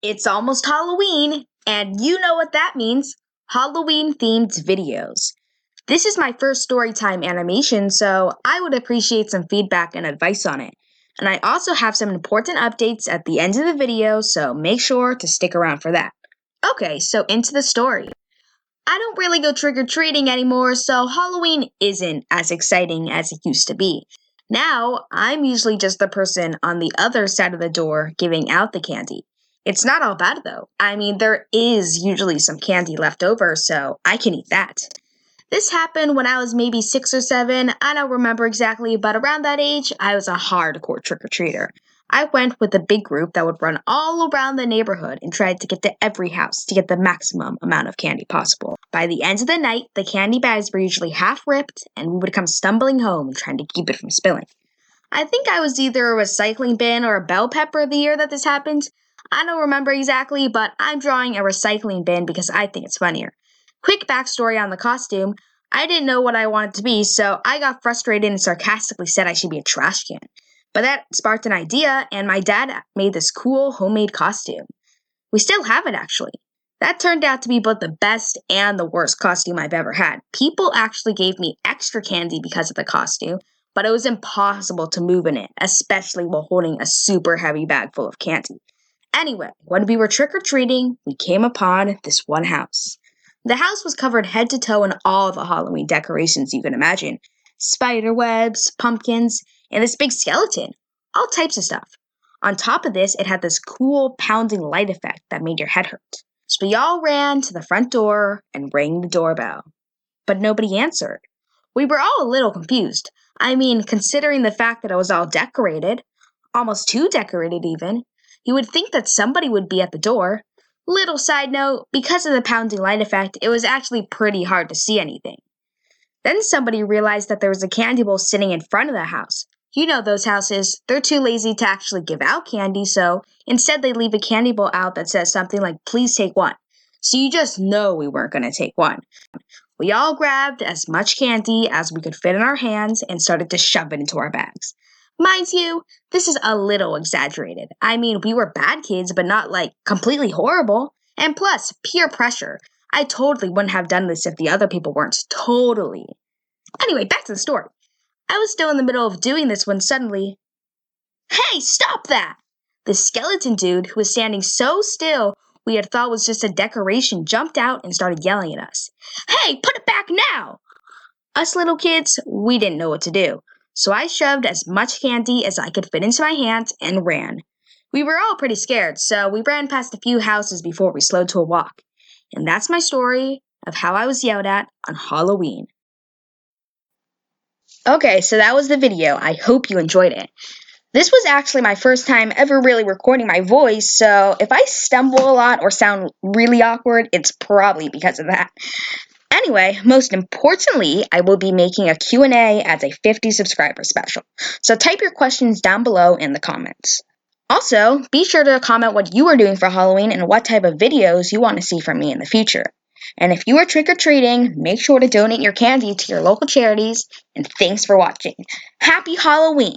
It's almost Halloween, and you know what that means. Halloween-themed videos. This is my first storytime animation, so I would appreciate some feedback and advice on it. And I also have some important updates at the end of the video, so make sure to stick around for that. Okay, so into the story. I don't really go trick-or-treating anymore, so Halloween isn't as exciting as it used to be. Now, I'm usually just the person on the other side of the door giving out the candy. It's not all bad though. I mean, there is usually some candy left over, so I can eat that. This happened when I was maybe 6 or 7. I don't remember exactly, but around that age, I was a hardcore trick-or-treater. I went with a big group that would run all around the neighborhood and tried to get to every house to get the maximum amount of candy possible. By the end of the night, the candy bags were usually half ripped, and we would come stumbling home trying to keep it from spilling. I think I was either a recycling bin or a bell pepper the year that this happened. I don't remember exactly, but I'm drawing a recycling bin because I think it's funnier. Quick backstory on the costume. I didn't know what I wanted to be, so I got frustrated and sarcastically said I should be a trash can. But that sparked an idea, and my dad made this cool homemade costume. We still have it, actually. That turned out to be both the best and the worst costume I've ever had. People actually gave me extra candy because of the costume, but it was impossible to move in it, especially while holding a super heavy bag full of candy. Anyway, when we were trick-or-treating, we came upon this one house. The house was covered head to toe in all the Halloween decorations you can imagine. Spider webs, pumpkins, and this big skeleton. All types of stuff. On top of this, it had this cool pounding light effect that made your head hurt. So we all ran to the front door and rang the doorbell. But nobody answered. We were all a little confused. I mean, considering the fact that it was all decorated, almost too decorated even, you would think that somebody would be at the door. Little side note, because of the pounding light effect, it was actually pretty hard to see anything. Then somebody realized that there was a candy bowl sitting in front of the house. You know those houses, they're too lazy to actually give out candy, so instead they leave a candy bowl out that says something like, "Please take one." So you just know we weren't going to take one. We all grabbed as much candy as we could fit in our hands and started to shove it into our bags. Mind you, this is a little exaggerated. I mean, we were bad kids, but not like completely horrible. And plus, peer pressure. I totally wouldn't have done this if the other people weren't. Totally. Anyway, back to the story. I was still in the middle of doing this when suddenly, "Hey, stop that!" The skeleton dude, who was standing so still we had thought was just a decoration, jumped out and started yelling at us. "Hey, put it back now!" Us little kids, we didn't know what to do. So I shoved as much candy as I could fit into my hands and ran. We were all pretty scared, so we ran past a few houses before we slowed to a walk. And that's my story of how I was yelled at on Halloween. Okay, so that was the video. I hope you enjoyed it. This was actually my first time ever really recording my voice, so if I stumble a lot or sound really awkward, it's probably because of that. Anyway, most importantly, I will be making a Q&A as a 50 subscriber special. So type your questions down below in the comments. Also, be sure to comment what you are doing for Halloween and what type of videos you want to see from me in the future. And if you are trick-or-treating, make sure to donate your candy to your local charities. And thanks for watching. Happy Halloween!